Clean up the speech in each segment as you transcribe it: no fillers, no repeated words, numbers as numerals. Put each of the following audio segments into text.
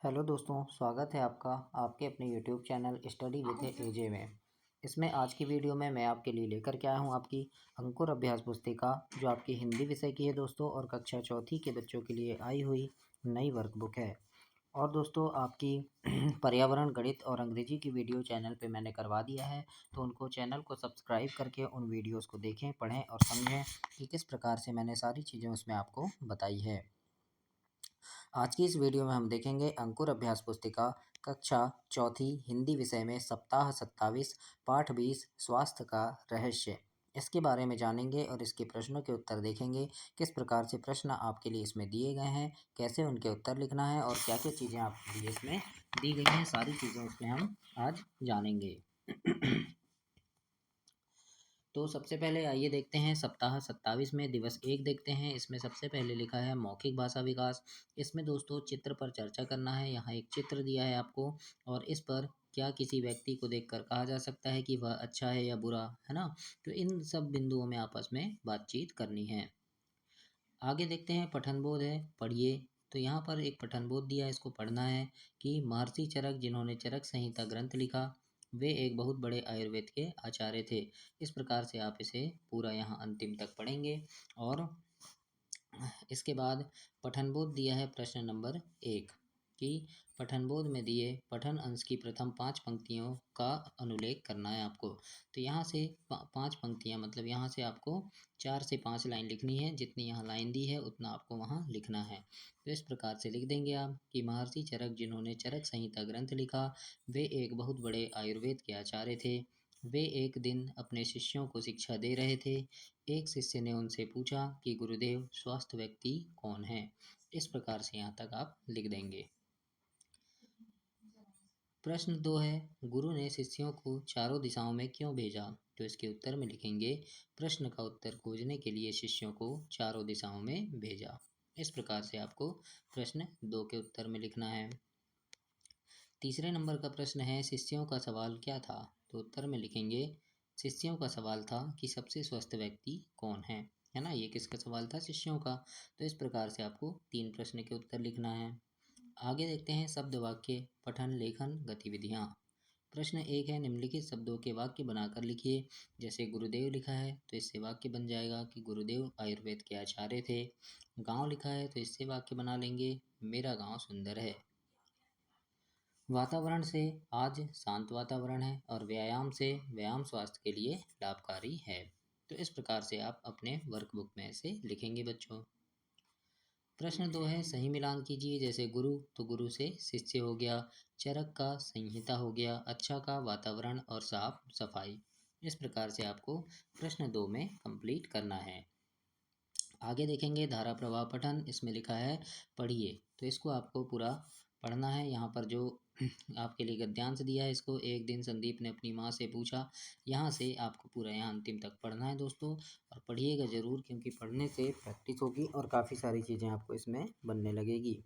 Hello दोस्तों, स्वागत है आपका आपके अपने यूट्यूब चैनल स्टडी विद एजे में। इसमें आज की वीडियो में मैं आपके लिए लेकर के आया हूँ आपकी अंकुर अभ्यास पुस्तिका, जो आपकी हिंदी विषय की है दोस्तों, और कक्षा चौथी के बच्चों के लिए आई हुई नई वर्कबुक है। और दोस्तों आपकी पर्यावरण, गणित और अंग्रेजी की वीडियो चैनल पे मैंने करवा दिया है, तो उनको चैनल को सब्सक्राइब करके उन वीडियोज़ को देखें, पढ़ें और समझें कि किस प्रकार से मैंने सारी चीज़ें उसमें आपको बताई है। आज की इस वीडियो में हम देखेंगे अंकुर अभ्यास पुस्तिका कक्षा चौथी हिंदी विषय में सप्ताह 27 पाठ 20 स्वास्थ्य का रहस्य। इसके बारे में जानेंगे और इसके प्रश्नों के उत्तर देखेंगे, किस प्रकार से प्रश्न आपके लिए इसमें दिए गए हैं, कैसे उनके उत्तर लिखना है और क्या क्या चीज़ें आपके लिए इसमें दी गई हैं, सारी चीज़ें इसमें हम आज जानेंगे। तो सबसे पहले आइए देखते हैं सप्ताह 27 में दिवस 1 देखते हैं। इसमें सबसे पहले लिखा है मौखिक भाषा विकास। इसमें दोस्तों चित्र पर चर्चा करना है। यहाँ एक चित्र दिया है आपको और इस पर क्या किसी व्यक्ति को देखकर कहा जा सकता है कि वह अच्छा है या बुरा, है ना। तो इन सब बिंदुओं में आपस में बातचीत करनी है। आगे देखते हैं पठन बोध है, पढ़िए। तो यहाँ पर एक पठन बोध दिया है, इसको पढ़ना है कि महर्षि चरक, जिन्होंने चरक संहिता ग्रंथ लिखा, वे एक बहुत बड़े आयुर्वेद के आचार्य थे। इस प्रकार से आप इसे पूरा यहाँ अंतिम तक पढ़ेंगे। और इसके बाद पठन बोध दिया है प्रश्न नंबर 1 कि पठन बोध में दिए पठन अंश की प्रथम 5 पंक्तियों का अनुलेख करना है आपको। तो यहाँ से 5 पंक्तियाँ, मतलब यहाँ से आपको 4 से 5 लाइन लिखनी है। जितनी यहाँ लाइन दी है उतना आपको वहाँ लिखना है। तो इस प्रकार से लिख देंगे आप कि महर्षि चरक, जिन्होंने चरक संहिता ग्रंथ लिखा, वे एक बहुत बड़े आयुर्वेद के आचार्य थे। वे एक दिन अपने शिष्यों को शिक्षा दे रहे थे। एक शिष्य ने उनसे पूछा कि गुरुदेव, स्वस्थ व्यक्ति कौन है। इस प्रकार से यहाँ तक आप लिख देंगे। प्रश्न 2 है, गुरु ने शिष्यों को चारों दिशाओं में क्यों भेजा। तो इसके उत्तर में लिखेंगे, प्रश्न का उत्तर खोजने के लिए शिष्यों को चारों दिशाओं में भेजा। इस प्रकार से आपको प्रश्न 2 के उत्तर में लिखना है। तीसरे नंबर का प्रश्न है, शिष्यों का सवाल क्या था। तो उत्तर में लिखेंगे, शिष्यों का सवाल था कि सबसे स्वस्थ व्यक्ति कौन है ना। ये किसका सवाल था, शिष्यों का। तो इस प्रकार से आपको 3 प्रश्न के उत्तर लिखना है। आगे देखते हैं शब्द वाक्य पठन लेखन गतिविधियाँ। प्रश्न 1 है, निम्नलिखित शब्दों के वाक्य बनाकर लिखिए। जैसे गुरुदेव लिखा है तो इससे वाक्य बन जाएगा कि गुरुदेव आयुर्वेद के आचार्य थे। गांव लिखा है तो इससे वाक्य बना लेंगे, मेरा गांव सुंदर है। वातावरण से, आज शांत वातावरण है। और व्यायाम से, व्यायाम स्वास्थ्य के लिए लाभकारी है। तो इस प्रकार से आप अपने वर्कबुक में से लिखेंगे बच्चों। प्रश्न 2 है, सही मिलान कीजिए। जैसे गुरु, तो गुरु से शिष्य हो गया, चरक का संहिता हो गया, अच्छा का वातावरण और साफ सफाई। इस प्रकार से आपको प्रश्न 2 में कंप्लीट करना है। आगे देखेंगे धारा प्रवाह पठन। इसमें लिखा है पढ़िए। तो इसको आपको पूरा पढ़ना है। यहाँ पर जो आपके लिए गद्यांश दिया है, इसको एक दिन संदीप ने अपनी माँ से पूछा, यहाँ से आपको पूरा यहाँ अंतिम तक पढ़ना है दोस्तों। और पढ़िएगा ज़रूर, क्योंकि पढ़ने से प्रैक्टिस होगी और काफ़ी सारी चीज़ें आपको इसमें बनने लगेगी।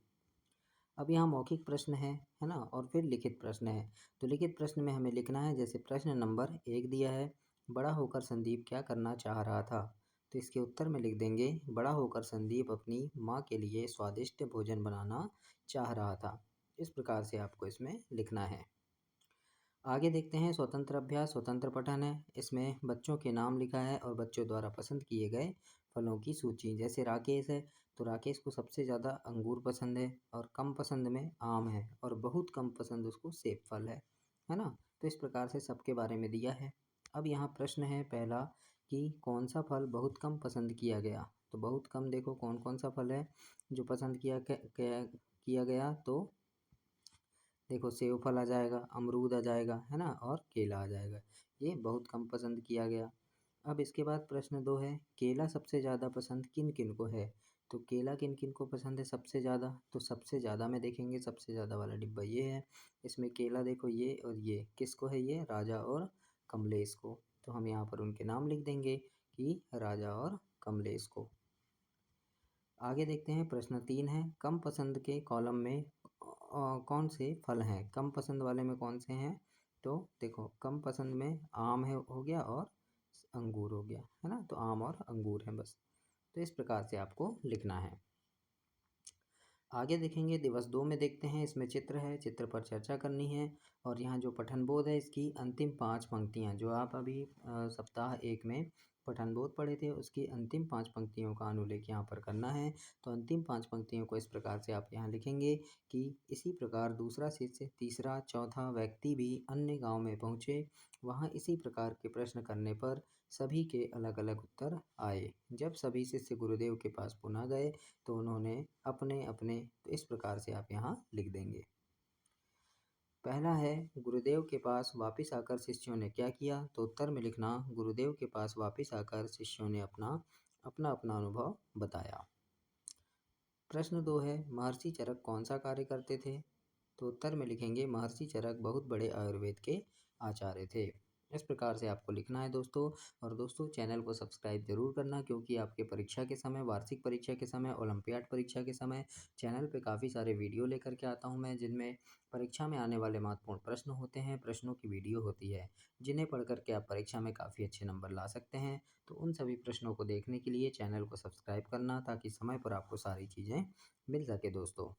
अब यहाँ मौखिक प्रश्न है ना, और फिर लिखित प्रश्न है। तो लिखित प्रश्न में हमें लिखना है, जैसे प्रश्न नंबर 1 दिया है, बड़ा होकर संदीप क्या करना चाह रहा था। तो इसके उत्तर में लिख देंगे, बड़ा होकर संदीप अपनी माँ के लिए स्वादिष्ट भोजन बनाना चाह रहा था। इस प्रकार से आपको इसमें लिखना है। आगे देखते हैं स्वतंत्र अभ्यास, स्वतंत्र पठन है। इसमें बच्चों के नाम लिखा है और बच्चों द्वारा पसंद किए गए फलों की सूची। जैसे राकेश है तो राकेश को सबसे ज़्यादा अंगूर पसंद है, और कम पसंद में आम है, और बहुत कम पसंद उसको सेब फल है ना। तो इस प्रकार से सबके बारे में दिया है। अब यहाँ प्रश्न है पहला कि कौन सा फल बहुत कम पसंद किया गया। तो बहुत कम, देखो कौन कौन सा फल है जो पसंद किया गया। तो देखो सेब फल आ जाएगा, अमरूद आ जाएगा, है ना, और केला आ जाएगा। ये बहुत कम पसंद किया गया। अब इसके बाद प्रश्न 2 है, केला सबसे ज़्यादा पसंद किन किन को है। तो केला किन किन को पसंद है सबसे ज़्यादा। तो सबसे ज़्यादा में देखेंगे, सबसे ज़्यादा वाला डिब्बा ये है। इसमें केला देखो, ये और ये किसको है, ये राजा और कमलेश को। तो हम यहाँ पर उनके नाम लिख देंगे कि राजा और कमलेश को। आगे देखते हैं प्रश्न 3 है, कम पसंद के कॉलम में कौन से फल हैं। कम पसंद वाले में कौन से हैं। तो देखो कम पसंद में आम है, हो गया, और अंगूर हो गया, है ना। तो आम और अंगूर हैं बस। तो इस प्रकार से आपको लिखना है। आगे देखेंगे दिवस 2 में देखते हैं, इसमें चित्र है, चित्र पर चर्चा करनी है और यहाँ जो पठन बोध है इसकी अंतिम 5 पंक्तियाँ जो आप अभी सप्ताह 1 में पठन बोध पढ़े थे उसकी अंतिम 5 पंक्तियों का अनुलेख यहाँ पर करना है। तो अंतिम 5 पंक्तियों को इस प्रकार से आप यहाँ लिखेंगे कि इसी प्रकार दूसरा शिष्य, तीसरा, चौथा व्यक्ति भी अन्य गाँव में पहुँचे। वहाँ इसी प्रकार के प्रश्न करने पर सभी के अलग अलग उत्तर आए। जब सभी शिष्य गुरुदेव के पास पुनः गए तो उन्होंने अपने अपने, तो इस प्रकार से आप यहाँ लिख देंगे। पहला है गुरुदेव के पास वापस आकर शिष्यों ने क्या किया, तो उत्तर में लिखना गुरुदेव के पास वापस आकर शिष्यों ने अपना अपना अपना अनुभव बताया। प्रश्न 2 है महर्षि चरक कौन सा कार्य करते थे, तो उत्तर में लिखेंगे महर्षि चरक बहुत बड़े आयुर्वेद के आचार्य थे। इस प्रकार से आपको लिखना है दोस्तों। और दोस्तों चैनल को सब्सक्राइब जरूर करना क्योंकि आपके परीक्षा के समय, वार्षिक परीक्षा के समय, ओलंपियाड परीक्षा के समय चैनल पे काफ़ी सारे वीडियो लेकर के आता हूँ मैं, जिनमें परीक्षा में आने वाले महत्वपूर्ण प्रश्न होते हैं, प्रश्नों की वीडियो होती है, जिन्हें पढ़ करके आप परीक्षा में काफ़ी अच्छे नंबर ला सकते हैं। तो उन सभी प्रश्नों को देखने के लिए चैनल को सब्सक्राइब करना ताकि समय पर आपको सारी चीज़ें मिल सके दोस्तों।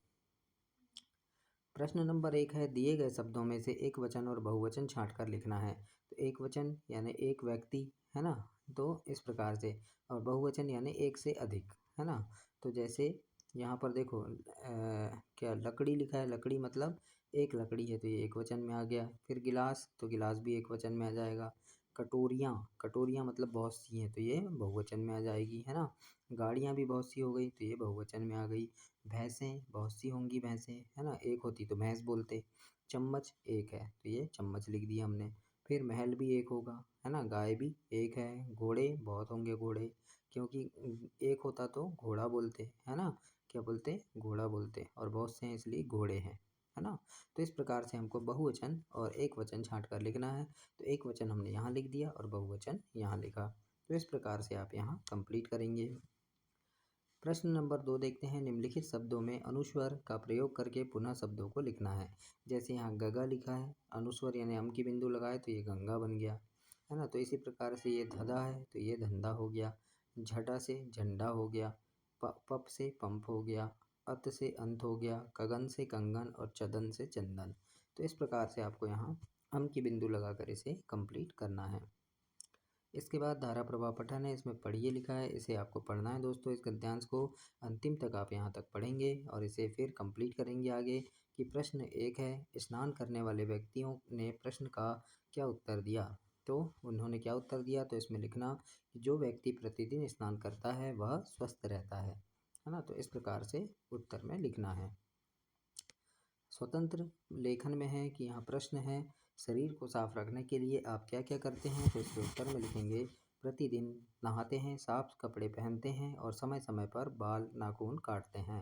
प्रश्न नंबर 1 है दिए गए शब्दों में से एक वचन और बहुवचन छांट कर लिखना है। तो एक वचन यानी एक व्यक्ति, है ना, तो इस प्रकार से, और बहुवचन यानी एक से अधिक, है ना। तो जैसे यहाँ पर देखो क्या लकड़ी लिखा है, लकड़ी मतलब एक लकड़ी है तो ये एक वचन में आ गया। फिर गिलास, तो गिलास भी एक वचन में आ जाएगा। कटोरियाँ, कटोरियाँ मतलब बहुत सी हैं तो ये बहुवचन में आ जाएगी, है ना। गाड़ियाँ भी बहुत सी हो गई तो ये बहुवचन में आ गई। भैंसें बहुत सी होंगी, भैंसें, है ना, एक होती तो भैंस बोलते। चम्मच एक है तो ये चम्मच लिख दिया हमने। फिर महल भी एक होगा, है ना, गाय भी एक है, घोड़े बहुत होंगे, घोड़े, क्योंकि एक होता तो घोड़ा बोलते, है ना, क्या बोलते, घोड़ा बोलते, और बहुत से हैं इसलिए घोड़े हैं, है ना। तो इस प्रकार से हमको बहुवचन और एक वचन छांट कर लिखना है। तो एक वचन हमने यहाँ लिख दिया और बहुवचन यहाँ लिखा। तो इस प्रकार से आप यहाँ कंप्लीट करेंगे। प्रश्न नंबर 2 देखते हैं निम्नलिखित शब्दों में अनुस्वर का प्रयोग करके पुनः शब्दों को लिखना है। जैसे यहाँ गगा लिखा है, अनुस्वर यानी अम की बिंदु लगाए तो ये गंगा बन गया, है ना। तो इसी प्रकार से ये धदा है तो ये धंधा हो गया, झटा से झंडा हो गया, पप से पंप हो गया, अत से अंत हो गया, कगन से कंगन और चदन से चंदन। तो इस प्रकार से आपको यहाँ अम की बिंदु लगाकर इसे कंप्लीट करना है। इसके बाद धारा प्रवाह पठन है, इसमें पढ़िए लिखा है, इसे आपको पढ़ना है दोस्तों। इस गद्यांश को अंतिम तक आप यहाँ तक पढ़ेंगे और इसे फिर कंप्लीट करेंगे आगे। कि प्रश्न 1 है स्नान करने वाले व्यक्तियों ने प्रश्न का क्या उत्तर दिया, तो उन्होंने क्या उत्तर दिया, तो इसमें लिखना कि जो व्यक्ति प्रतिदिन स्नान करता है वह स्वस्थ रहता है ना। तो इस प्रकार से उत्तर में लिखना है। स्वतंत्र लेखन में है कि यहाँ प्रश्न है शरीर को साफ रखने के लिए आप क्या क्या करते हैं, तो इसके उत्तर में लिखेंगे प्रतिदिन नहाते हैं, साफ कपड़े पहनते हैं और समय समय पर बाल नाखून काटते हैं,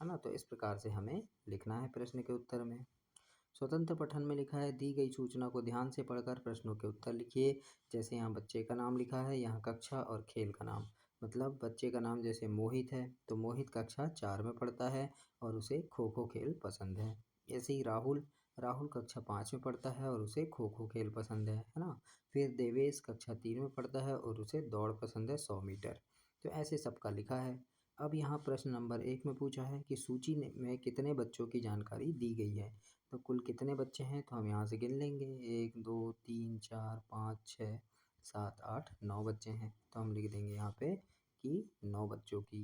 है ना। तो इस प्रकार से हमें लिखना है प्रश्न के उत्तर में। स्वतंत्र पठन में लिखा है दी गई सूचना को ध्यान से पढ़कर प्रश्नों के उत्तर लिखिए। जैसे यहाँ बच्चे का नाम लिखा है, यहाँ कक्षा और खेल का नाम, मतलब बच्चे का नाम जैसे मोहित है तो मोहित कक्षा 4 में पढ़ता है और उसे खो खो खेल पसंद है। ऐसे ही राहुल, राहुल कक्षा 5 में पढ़ता है और उसे खो खो खेल पसंद है ना। फिर देवेश कक्षा 3 में पढ़ता है और उसे दौड़ पसंद है 100 मीटर। तो ऐसे सबका लिखा है। अब यहाँ प्रश्न नंबर 1 में पूछा है कि सूची में कितने बच्चों की जानकारी दी गई है, तो कुल कितने बच्चे हैं, तो हम यहाँ से गिन लेंगे 1 2 3 4 5 6 7 8 9 बच्चे हैं। तो हम लिख देंगे यहाँ पे कि 9 बच्चों की,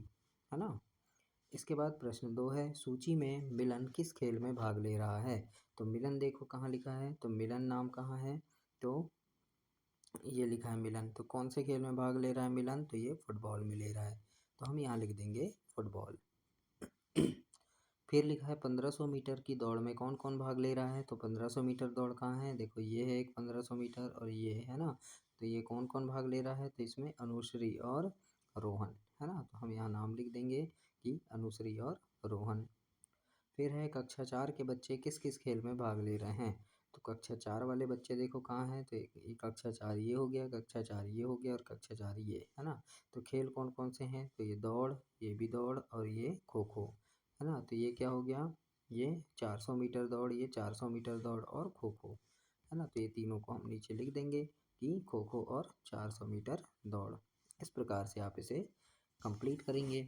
है ना। इसके बाद प्रश्न 2 है सूची में मिलन किस खेल में भाग ले रहा है, तो मिलन देखो कहाँ लिखा है, तो मिलन नाम कहाँ है, तो ये लिखा है मिलन। तो कौन से खेल में भाग ले रहा है मिलन, तो ये फुटबॉल में ले रहा है, तो हम यहाँ लिख देंगे फुटबॉल। फिर लिखा है 1500 मीटर की दौड़ में कौन कौन भाग ले रहा है, तो 1500 मीटर दौड़ कहाँ है, देखो ये है एक 1500 मीटर और ये है ना। तो ये कौन कौन भाग ले रहा है, तो इसमें अनुश्री और रोहन, है ना। तो हम यहाँ नाम लिख देंगे कि अनुश्री और रोहन। फिर है कक्षा 4 के बच्चे किस किस खेल में भाग ले रहे हैं, तो कक्षा 4 वाले बच्चे देखो कहाँ हैं, तो ये कक्षा 4 ये हो गया, कक्षा 4 ये हो गया और कक्षा 4 ये, है ना। तो खेल कौन कौन से हैं, तो ये दौड़, ये भी दौड़ और ये खो खो, है ना। तो ये क्या हो गया, ये 400 मीटर दौड़, ये 400 मीटर दौड़ और खो खो, है ना। तो ये तीनों को हम नीचे लिख देंगे कि खो खो और 400 मीटर दौड़। इस प्रकार से आप इसे कंप्लीट करेंगे।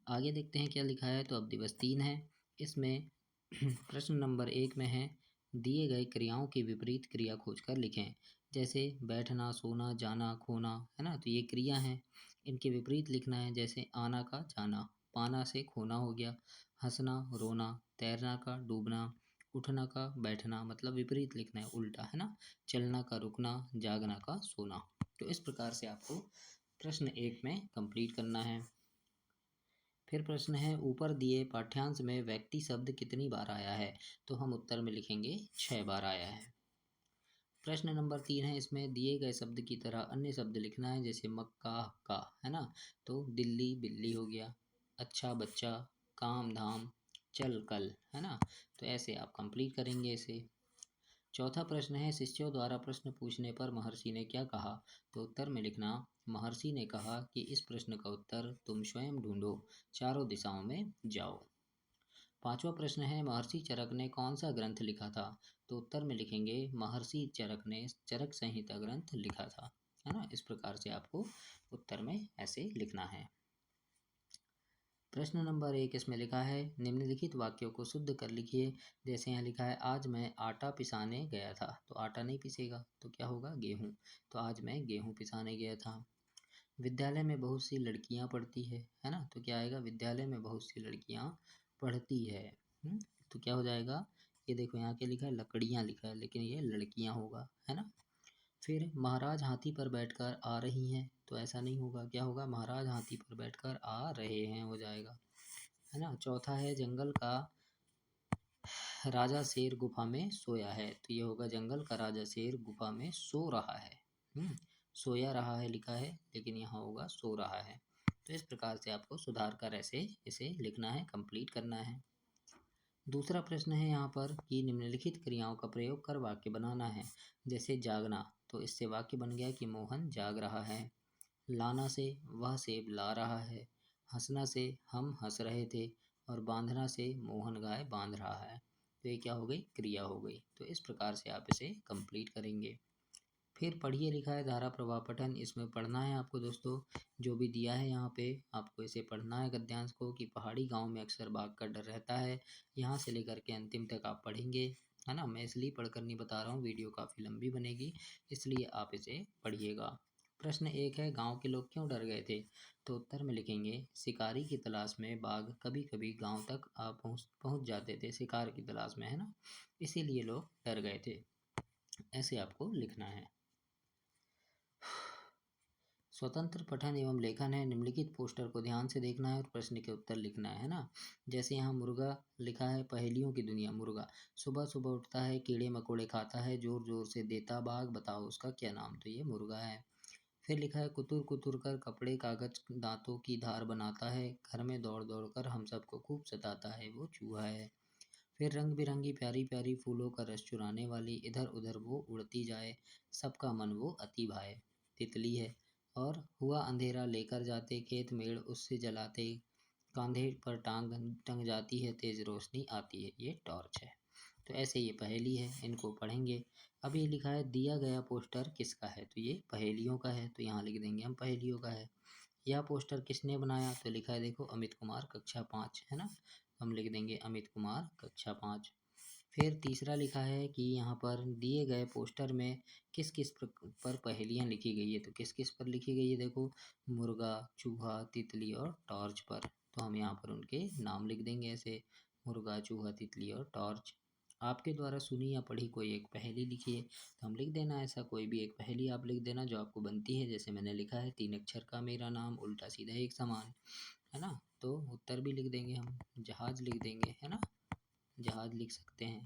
आगे देखते हैं क्या लिखा है। तो अब दिवस 3 है। इसमें प्रश्न नंबर 1 में है, दिए गए क्रियाओं की विपरीत क्रिया खोजकर लिखें। जैसे बैठना, सोना, जाना, खोना, है ना, तो ये क्रिया है। इनके विपरीत लिखना है। जैसे आना का जाना, पाना से खोना हो गया, हंसना रोना, तैरना का डूबना, उठना का बैठना, मतलब विपरीत लिखना है, उल्टा, है ना। चलना का रुकना, जागना का सोना। तो इस प्रकार से आपको प्रश्न 1 में कंप्लीट करना है। फिर प्रश्न है, ऊपर दिए पाठ्यांश में व्यक्ति शब्द कितनी बार आया है। तो हम उत्तर में लिखेंगे 6 बार आया है। प्रश्न नंबर 3 है। इसमें दिए गए शब्द की तरह अन्य शब्द लिखना है। जैसे मक्का, हक्का, है ना, तो दिल्ली बिल्ली हो गया, अच्छा बच्चा, काम धाम, चल कल, है ना। तो ऐसे आप कंप्लीट करेंगे इसे। चौथा प्रश्न है, शिष्यों द्वारा प्रश्न पूछने पर महर्षि ने क्या कहा। तो उत्तर में लिखना, महर्षि ने कहा कि इस प्रश्न का उत्तर तुम स्वयं ढूंढो, चारों दिशाओं में जाओ। पांचवा प्रश्न है, महर्षि चरक ने कौन सा ग्रंथ लिखा था। तो उत्तर में लिखेंगे, महर्षि चरक ने चरक संहिता ग्रंथ लिखा था, है ना। इस प्रकार से आपको उत्तर में ऐसे लिखना है। प्रश्न नंबर 1 इसमें लिखा है, निम्नलिखित वाक्यों को शुद्ध कर लिखिए। जैसे यहाँ लिखा है, आज मैं आटा पिसाने गया था, तो आटा नहीं पिसेगा, तो क्या होगा, गेहूँ। तो आज मैं गेहूँ पिसाने गया था। विद्यालय में बहुत सी लड़कियां पढ़ती है ना, तो क्या आएगा, विद्यालय में बहुत सी लड़कियां पढ़ती है। तो क्या हो जाएगा, ये देखो यहाँ के लिखा है लकड़ियां लिखा है, लेकिन ये लड़कियां होगा, है ना। फिर महाराज हाथी पर बैठकर आ रही हैं, तो ऐसा नहीं होगा, क्या होगा, महाराज हाथी पर बैठकर आ रहे हैं हो जाएगा, है ना। चौथा है, जंगल का राजा शेर गुफा में सोया है, तो ये होगा, जंगल का राजा शेर गुफा में सो रहा है। सोया रहा है लिखा है, लेकिन यहाँ होगा सो रहा है। तो इस प्रकार से आपको सुधार कर ऐसे इसे लिखना है, कंप्लीट करना है। दूसरा प्रश्न है यहाँ पर कि निम्नलिखित क्रियाओं का प्रयोग कर वाक्य बनाना है। जैसे जागना, तो इससे वाक्य बन गया कि मोहन जाग रहा है। लाना से वह सेब ला रहा है। हंसना से हम हंस रहे थे। और बांधना से मोहन गाय बांध रहा है। तो ये क्या हो गई, क्रिया हो गई। तो इस प्रकार से आप इसे कंप्लीट करेंगे। फिर पढ़िए लिखा है धारा प्रवाह पठन। इसमें पढ़ना है आपको दोस्तों, जो भी दिया है यहाँ पे आपको इसे पढ़ना है गद्यांश को, कि पहाड़ी गांव में अक्सर बाघ का डर रहता है। यहाँ से लेकर के अंतिम तक आप पढ़ेंगे, है ना। मैं इसलिए पढ़कर नहीं बता रहा हूँ, वीडियो काफ़ी लंबी बनेगी, इसलिए आप इसे पढ़िएगा। प्रश्न 1 है, गांव के लोग क्यों डर गए थे। तो उत्तर में लिखेंगे, शिकारी की तलाश में बाघ कभी कभी गांव तक आ पहुँच जाते थे, शिकार की तलाश में, है ना, इसीलिए लोग डर गए थे। ऐसे आपको लिखना है। स्वतंत्र पठन एवं लेखन है। निम्नलिखित पोस्टर को ध्यान से देखना है और प्रश्न के उत्तर लिखना है ना। जैसे यहाँ मुर्गा लिखा है, पहेलियों की दुनिया मुर्गा। सुबह सुबह उठता है, कीड़े मकोड़े खाता है, जोर जोर से देता बाग, बताओ उसका क्या नाम। तो ये मुर्गा है। फिर लिखा है, कुतुर कुतुर कर कपड़े कागज दांतों की धार बनाता है, घर में दौड़ दौड़ कर हम सबको खूब सताता है, वो चूहा है। फिर रंग बिरंगी प्यारी प्यारी फूलों का रस चुराने वाली, इधर उधर वो उड़ती जाए, सबका मन वो अति भाए, तितली है। और हुआ अंधेरा लेकर जाते खेत मेड़ उससे जलाते, कांधे पर टांग टंग जाती है तेज रोशनी आती है, ये टॉर्च है। तो ऐसे ये पहेली है, इनको पढ़ेंगे। अब ये लिखा है, दिया गया पोस्टर किसका है। तो ये पहेलियों का है, तो यहाँ लिख देंगे हम पहेलियों का है। यह पोस्टर किसने बनाया। तो लिखा है देखो, अमित कुमार कक्षा 5, है ना, हम लिख देंगे अमित कुमार कक्षा 5। फिर तीसरा लिखा है कि यहाँ पर दिए गए पोस्टर में किस किस पर पहेलियाँ लिखी गई है। तो किस किस पर लिखी गई है, देखो, मुर्गा, चूहा, तितली और टॉर्च पर। तो हम यहाँ पर उनके नाम लिख देंगे ऐसे, मुर्गा, चूहा, तितली और टॉर्च। आपके द्वारा सुनी या पढ़ी कोई एक पहेली लिखिए, तो हम लिख देना ऐसा, कोई भी एक पहेली आप लिख देना जो आपको बनती है। जैसे मैंने लिखा है, 3 अक्षर का मेरा नाम, उल्टा सीधा एक समान, है ना। तो उत्तर भी लिख देंगे हम, जहाज लिख देंगे, है ना, जहाज लिख सकते हैं।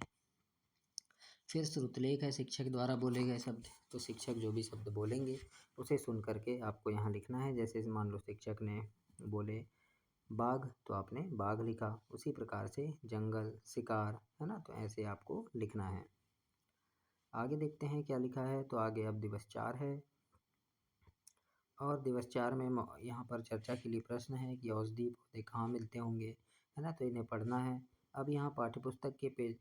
फिर श्रुतलेख है, शिक्षक द्वारा बोले गए शब्द। तो शिक्षक जो भी शब्द बोलेंगे उसे सुन करके आपको यहाँ लिखना है। जैसे मान लो शिक्षक ने बोले बाघ, तो आपने बाघ लिखा। उसी प्रकार से जंगल, शिकार, है ना, तो ऐसे आपको लिखना है। आगे देखते हैं क्या लिखा है। तो आगे अब दिवस 4 है, और दिवस 4 में यहाँ पर चर्चा के लिए प्रश्न है कि औषधि पौधे कहाँ मिलते होंगे, है ना, तो इन्हें पढ़ना है। अब यहाँ पाठ्यपुस्तक के पेज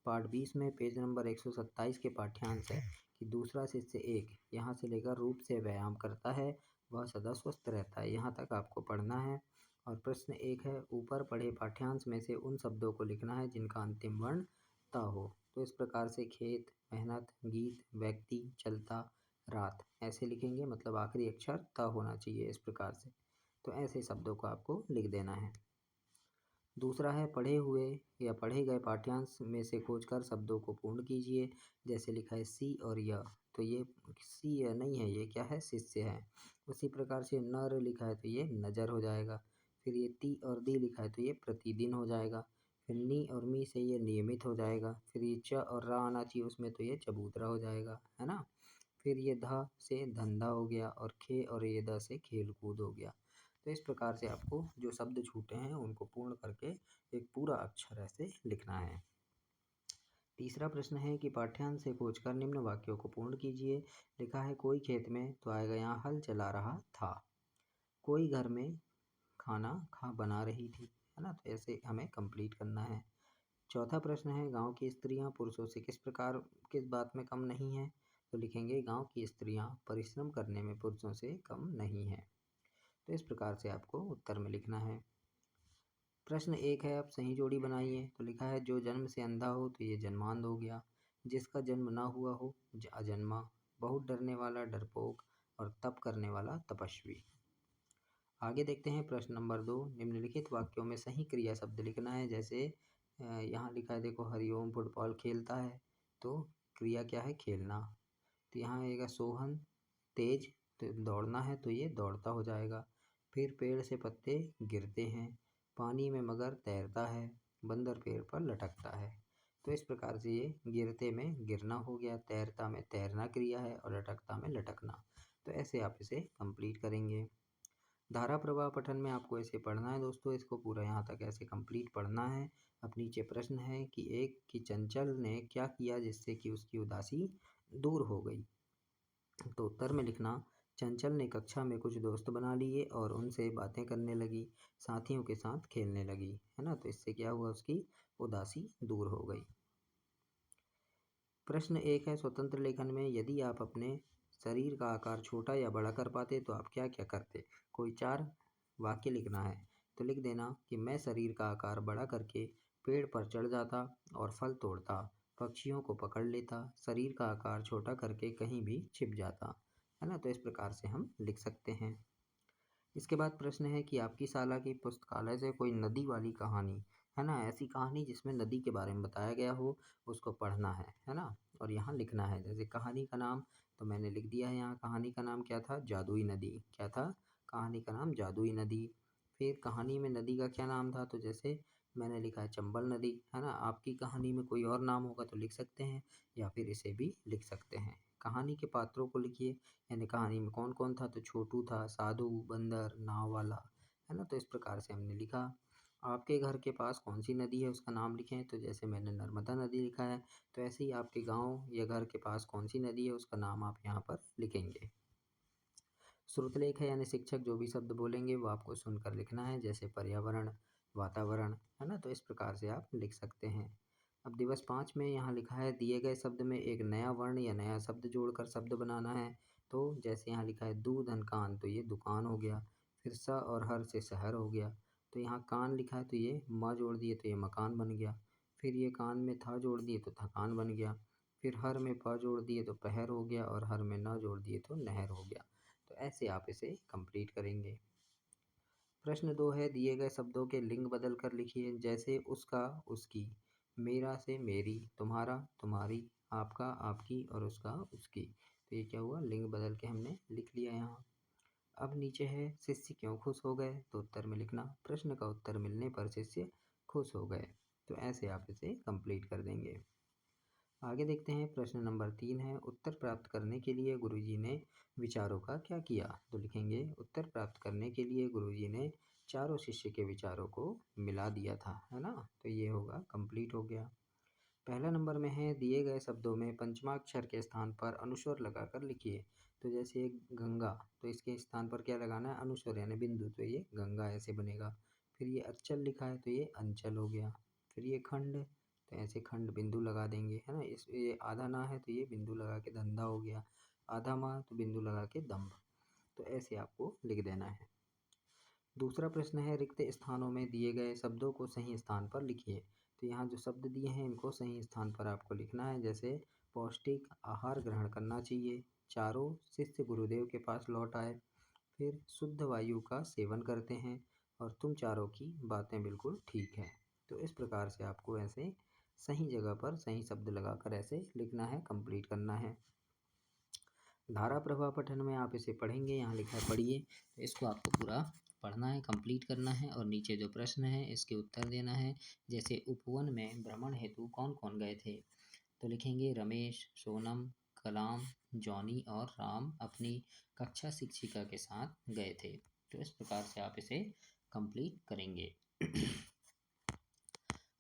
पार्ट 20 में पेज नंबर 127 के पाठ्यांश है कि दूसरा शिष्य 1 यहाँ से लेकर रूप से व्यायाम करता है, वह सदा स्वस्थ रहता है, यहाँ तक आपको पढ़ना है। और प्रश्न 1 है, ऊपर पढ़े पाठ्यांश में से उन शब्दों को लिखना है जिनका अंतिम वर्ण त हो। तो इस प्रकार से खेत, मेहनत, गीत, व्यक्ति, चलता, रात ऐसे लिखेंगे, मतलब आखिरी अक्षर त होना चाहिए इस प्रकार से। तो ऐसे शब्दों को आपको लिख देना है। दूसरा है, पढ़े हुए या पढ़े गए पाठ्यांश में से खोजकर शब्दों को पूर्ण कीजिए। जैसे लिखा है सी और य, तो ये सी या नहीं है, ये क्या है, शिष्य है। उसी प्रकार से नर लिखा है तो ये नजर हो जाएगा। फिर ये ती और दी लिखा है तो ये प्रतिदिन हो जाएगा। फिर नी और मी से ये नियमित हो जाएगा। फिर ये च और रा आना चाहिए उसमें, तो ये चबूतरा हो जाएगा, है ना। फिर ये ध से धंधा हो गया, और खे और ये द से खेल कूद हो गया। तो इस प्रकार से आपको जो शब्द छूटे हैं उनको पूर्ण करके एक पूरा अक्षर ऐसे लिखना है। तीसरा प्रश्न है कि पाठ्यांश से खोजकर निम्न वाक्यों को पूर्ण कीजिए। लिखा है कोई खेत में, तो आएगा यहाँ हल चला रहा था। कोई घर में खाना बना रही थी, है ना। तो ऐसे हमें कंप्लीट करना है। चौथा प्रश्न है, गांव की स्त्रियां पुरुषों से किस बात में कम नहीं है। तो लिखेंगे गांव की स्त्रियां परिश्रम करने में पुरुषों से कम नहीं है। तो इस प्रकार से आपको उत्तर में लिखना है। प्रश्न 1 है, अब सही जोड़ी बनाइए। तो लिखा है जो जन्म से अंधा हो तो ये जन्मांध हो गया। जिसका जन्म ना हुआ हो अजन्मा। बहुत डरने वाला डरपोक, और तप करने वाला तपस्वी। आगे देखते हैं प्रश्न नंबर 2, निम्नलिखित वाक्यों में सही क्रिया शब्द लिखना है। जैसे यहाँ लिखा है, देखो हरिओम फुटबॉल खेलता है, तो क्रिया क्या है, खेलना। तो यहाँ आएगा सोहन तेज, तो दौड़ना है तो ये दौड़ता हो जाएगा। फिर पेड़ से पत्ते गिरते हैं, पानी में मगर तैरता है, बंदर पेड़ पर लटकता है। तो इस प्रकार से ये गिरते में गिरना हो गया, तैरता में तैरना क्रिया है, और लटकता में लटकना। तो ऐसे आप इसे कंप्लीट करेंगे। धारा प्रवाह पठन में आपको ऐसे पढ़ना है दोस्तों, इसको पूरा यहाँ तक ऐसे कंप्लीट पढ़ना है। अब नीचे प्रश्न है कि एक की चंचल ने क्या किया जिससे कि उसकी उदासी दूर हो गई। तो उत्तर में लिखना, चंचल ने कक्षा में कुछ दोस्त बना लिए और उनसे बातें करने लगी, साथियों के साथ खेलने लगी, है ना। तो इससे क्या हुआ, उसकी उदासी दूर हो गई। प्रश्न 1 है, स्वतंत्र लेखन में यदि आप अपने शरीर का आकार छोटा या बड़ा कर पाते तो आप क्या क्या करते। कोई 4 वाक्य लिखना है। तो लिख देना कि मैं शरीर का आकार बड़ा करके पेड़ पर चढ़ जाता और फल तोड़ता, पक्षियों को पकड़ लेता, शरीर का आकार छोटा करके कहीं भी छिप जाता, है ना। तो इस प्रकार से हम लिख सकते हैं। इसके बाद प्रश्न है कि आपकी शाला की पुस्तकालय से कोई नदी वाली कहानी, है ना, ऐसी कहानी जिसमें नदी के बारे में बताया गया हो, उसको पढ़ना है ना। और यहाँ लिखना है। जैसे कहानी का नाम, तो मैंने लिख दिया है यहाँ, कहानी का नाम क्या था, जादुई नदी। क्या था, कहानी का नाम जादुई नदी। फिर कहानी में नदी का क्या नाम था, तो जैसे मैंने लिखा है चंबल नदी, है ना। आपकी कहानी में कोई और नाम होगा तो लिख सकते हैं, या फिर इसे भी लिख सकते हैं। कहानी के पात्रों को लिखिए, यानी कहानी में कौन कौन था, तो छोटू था, साधु, बंदर, नाव वाला, है ना। तो इस प्रकार से हमने लिखा। आपके घर के पास कौन सी नदी है उसका नाम लिखें। तो जैसे मैंने नर्मदा नदी लिखा है, तो ऐसे ही आपके गांव या घर के पास कौन सी नदी है उसका नाम आप यहाँ पर लिखेंगे। श्रुतलेख है, यानी शिक्षक जो भी शब्द बोलेंगे वो आपको सुनकर लिखना है। जैसे पर्यावरण, वातावरण, है ना। तो इस प्रकार से आप लिख सकते हैं। अब दिवस 5 में यहाँ लिखा है, दिए गए शब्द में एक नया वर्ण या नया शब्द जोड़कर शब्द बनाना है। तो जैसे यहाँ लिखा है दूधन कान, तो ये दुकान हो गया। फिर स और हर से शहर हो गया। तो यहाँ कान लिखा है तो ये म जोड़ दिए तो ये मकान बन गया। फिर ये कान में था जोड़ दिए तो थकान बन गया। फिर हर में प जोड़ दिए तो पहर हो गया, और हर में न जोड़ दिए तो नहर हो गया। तो ऐसे आप इसे कंप्लीट करेंगे। प्रश्न 2 है, दिए गए शब्दों के लिंग बदल कर लिखिए। जैसे उसका उसकी, मेरा से मेरी, तुम्हारा तुम्हारी, आपका आपकी, और उसका उसकी। तो ये क्या हुआ, लिंग बदल के हमने लिख लिया यहाँ। अब नीचे है, शिष्य क्यों खुश हो गए। तो उत्तर में लिखना, प्रश्न का उत्तर मिलने पर शिष्य खुश हो गए। तो ऐसे आप इसे कंप्लीट कर देंगे। आगे देखते हैं प्रश्न नंबर 3 है, उत्तर प्राप्त करने के लिए गुरुजी ने विचारों का क्या किया। तो लिखेंगे, उत्तर प्राप्त करने के लिए गुरुजी ने चारों शिष्य के विचारों को मिला दिया था, है ना। तो ये होगा, कंप्लीट हो गया। पहला नंबर में है, दिए गए शब्दों में पंचमाक्षर के स्थान पर अनुस्वर लगाकर लिखिए। तो जैसे गंगा, तो इसके स्थान पर क्या लगाना है, अनुस्वर यानी बिंदु, तो ये गंगा ऐसे बनेगा। फिर ये अचल लिखा है तो ये अंचल हो गया। फिर ये खंड, तो ऐसे खंड बिंदु लगा देंगे, है ना। इस ये आधा ना है तो ये बिंदु लगा के धंधा हो गया। आधा माह तो बिंदु लगा के दम्भ। तो ऐसे आपको लिख देना है। दूसरा प्रश्न है, रिक्त स्थानों में दिए गए शब्दों को सही स्थान पर लिखिए। तो यहाँ जो शब्द दिए हैं इनको सही स्थान पर आपको लिखना है। जैसे पौष्टिक आहार ग्रहण करना चाहिए, चारों शिष्य गुरुदेव के पास लौट आए, फिर शुद्ध वायु का सेवन करते हैं, और तुम चारों की बातें बिल्कुल ठीक है। तो इस प्रकार से आपको ऐसे सही जगह पर सही शब्द लगाकर ऐसे लिखना है, कंप्लीट करना है। धारा प्रवाह पठन में आप इसे पढ़ेंगे, यहाँ लिखा है पढ़िए, तो इसको आपको पूरा पढ़ना है, कंप्लीट करना है, और नीचे जो प्रश्न है इसके उत्तर देना है। जैसे उपवन में भ्रमण हेतु कौन कौन गए थे, तो लिखेंगे रमेश, सोनम, कलाम, जॉनी और राम अपनी कक्षा शिक्षिका के साथ गए थे। तो इस प्रकार से आप इसे कंप्लीट करेंगे।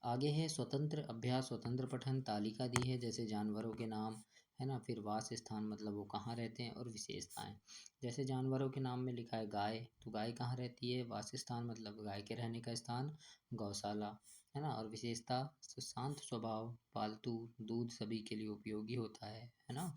आगे है स्वतंत्र अभ्यास, स्वतंत्र पठन। तालिका दी है, जैसे जानवरों के नाम, है ना, फिर वास स्थान मतलब वो कहाँ रहते हैं, और विशेषताएं। जैसे जानवरों के नाम में लिखा है गाय, तो गाय कहाँ रहती है। वास स्थान मतलब गाय के रहने का स्थान गौशाला, है ना। और विशेषता शांत स्वभाव, पालतू, दूध सभी के लिए उपयोगी होता है ना।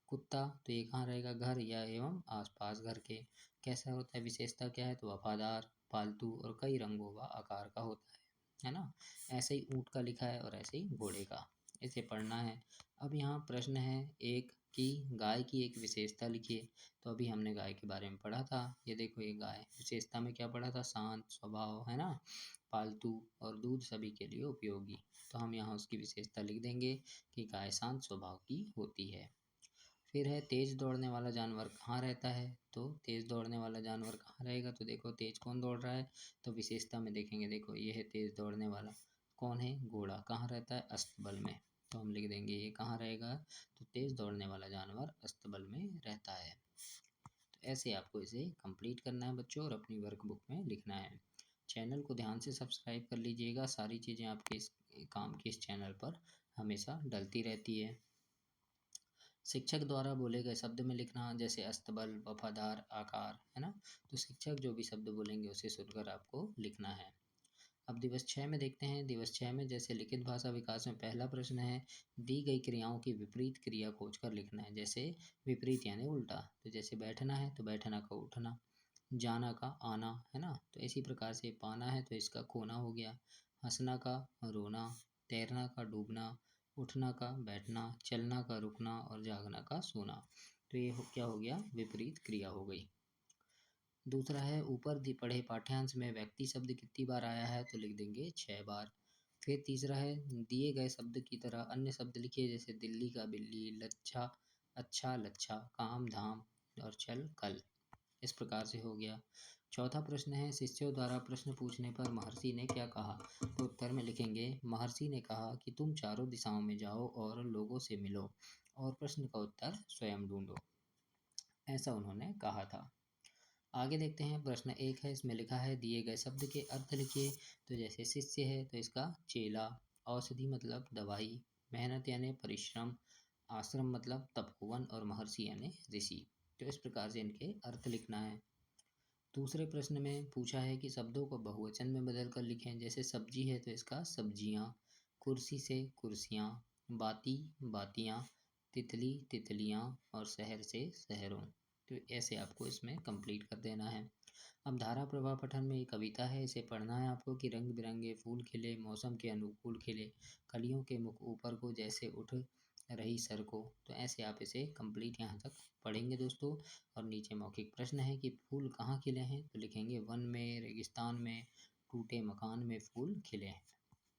कुत्ता, तो ये कहाँ रहेगा, घर या एवं आसपास घर के। कैसा होता है, विशेषता क्या है, तो वफादार, पालतू और कई रंगों व आकार का होता है ना। ऐसे ही ऊँट का लिखा है और ऐसे ही घोड़े का, इसे पढ़ना है। अब यहाँ प्रश्न है एक कि गाय की एक विशेषता लिखिए। तो अभी हमने गाय के बारे में पढ़ा था, ये देखो ये गाय विशेषता में क्या पढ़ा था, शांत स्वभाव, है ना, पालतू और दूध सभी के लिए उपयोगी। तो हम यहाँ उसकी विशेषता लिख देंगे कि गाय शांत स्वभाव की होती है। फिर है तेज दौड़ने वाला जानवर कहाँ रहता है, तो तेज दौड़ने वाला जानवर कहाँ रहेगा, तो देखो तेज कौन दौड़ रहा है, तो विशेषता में देखेंगे, देखो ये है तेज दौड़ने वाला, कौन है, घोड़ा। कहाँ रहता है, अस्तबल में। तो हम लिख देंगे ये कहाँ रहेगा, तो तेज दौड़ने वाला जानवर अस्तबल में रहता है। तो ऐसे आपको इसे कंप्लीट करना है बच्चों, और अपनी वर्कबुक में लिखना है। चैनल को ध्यान से सब्सक्राइब कर लीजिएगा, सारी चीज़ें आपके इस काम की इस चैनल पर हमेशा डलती रहती है। शिक्षक द्वारा बोले गए शब्द में लिखना, जैसे अस्तबल, वफादार, आकार, है ना। तो शिक्षक जो भी शब्द बोलेंगे उसे सुनकर आपको लिखना है। अब दिवस 6 में देखते हैं। दिवस 6 में जैसे लिखित भाषा विकास में पहला प्रश्न है, दी गई क्रियाओं की विपरीत क्रिया खोजकर लिखना है। जैसे विपरीत यानी उल्टा, तो जैसे बैठना है तो बैठना का उठना, जाना का आना, है ना। तो इसी प्रकार से पाना है तो इसका खोना हो गया, हंसना का रोना, तैरना का डूबना, उठना का बैठना, चलना का रुकना और जागना का सोना। तो ये क्या हो गया, विपरीत क्रिया हो गई। दूसरा है ऊपर पढ़े पाठ्यांश में व्यक्ति शब्द कितनी बार आया है, तो लिख देंगे 6 बार। फिर तीसरा है दिए गए शब्द की तरह अन्य शब्द लिखिए, जैसे दिल्ली का बिल्ली, लच्छा अच्छा, लच्छा, काम धाम और चल कल। इस प्रकार से हो गया। चौथा प्रश्न है शिष्यों द्वारा प्रश्न पूछने पर महर्षि ने क्या कहा, तो उत्तर में लिखेंगे महर्षि ने कहा कि तुम चारों दिशाओं में जाओ और लोगों से मिलो और प्रश्न का उत्तर स्वयं ढूंढो, ऐसा उन्होंने कहा था। आगे देखते हैं, प्रश्न 1 है, इसमें लिखा है दिए गए शब्द के अर्थ लिखिए। तो जैसे शिष्य है तो इसका चेला, औषधि मतलब दवाई, मेहनत यानी परिश्रम, आश्रम मतलब तपोवन और महर्षि यानी ऋषि। तो इस प्रकार से इनके अर्थ लिखना है। दूसरे प्रश्न में पूछा है कि शब्दों को बहुवचन में बदल कर लिखें। जैसे सब्जी है तो इसका सब्जियाँ, कुर्सी से कुर्सियाँ, बाती बातियाँ, तितली तितलियाँ और शहर से शहरों। तो ऐसे आपको इसमें कंप्लीट कर देना है। अब धारा प्रवाह पठन में एक कविता है, इसे पढ़ना है आपको कि रंग बिरंगे फूल खिले, मौसम के अनुकूल खिले, कलियों के मुख ऊपर को जैसे उठ रही सर को। तो ऐसे आप इसे कंप्लीट यहाँ तक पढ़ेंगे दोस्तों। और नीचे मौखिक प्रश्न है कि फूल कहाँ खिले हैं, तो लिखेंगे वन में, रेगिस्तान में, टूटे मकान में फूल खिले हैं।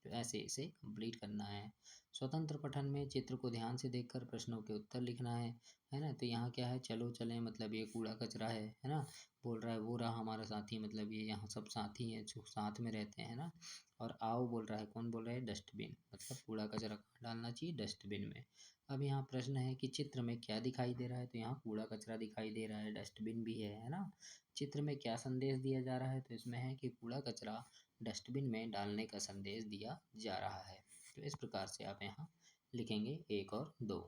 तो ऐसे इसे कंप्लीट करना है। स्वतंत्र पठन में चित्र को ध्यान से देखकर प्रश्नों के उत्तर लिखना है ना। तो यहाँ क्या है, चलो चलें मतलब ये कूड़ा कचरा है ना। बोल रहा है वो रहा हमारा साथी, मतलब ये यहाँ सब साथी हैं जो साथ में रहते हैं ना। और आओ बोल रहा है, कौन बोल रहा है, डस्टबिन, मतलब कूड़ा कचरा कहाँ डालना चाहिए, डस्टबिन में। अब यहाँ प्रश्न है कि चित्र में क्या दिखाई दे रहा है, तो यहाँ कूड़ा कचरा दिखाई दे रहा है, डस्टबिन भी है ना। चित्र में क्या संदेश दिया जा रहा है, तो इसमें है कि कूड़ा कचरा डस्टबिन में डालने का संदेश दिया जा रहा है। तो इस प्रकार से आप यहाँ लिखेंगे 1 और 2।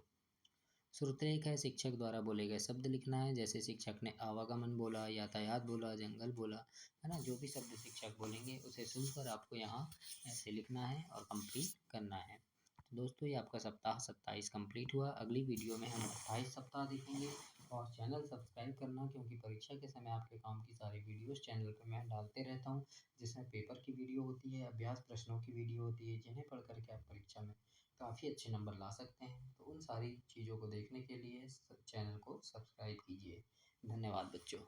श्रुतिलेख है, शिक्षक द्वारा बोले गए शब्द लिखना है। जैसे शिक्षक ने आवागमन बोला, यातायात बोला, जंगल बोला, है ना। जो भी शब्द शिक्षक बोलेंगे उसे सुनकर आपको यहाँ ऐसे लिखना है और कंप्लीट करना है। तो दोस्तों ये आपका सप्ताह 27 कंप्लीट हुआ। अगली वीडियो में हम 28 सप्ताह देखेंगे। और चैनल सब्सक्राइब करना, क्योंकि परीक्षा के समय आपके काम की सारी वीडियोस चैनल पर मैं डालते रहता हूँ, जिसमें पेपर की वीडियो होती है, अभ्यास प्रश्नों की वीडियो होती है, जिन्हें पढ़ करके आप परीक्षा में काफ़ी अच्छे नंबर ला सकते हैं। तो उन सारी चीज़ों को देखने के लिए चैनल को सब्सक्राइब कीजिए। धन्यवाद बच्चों।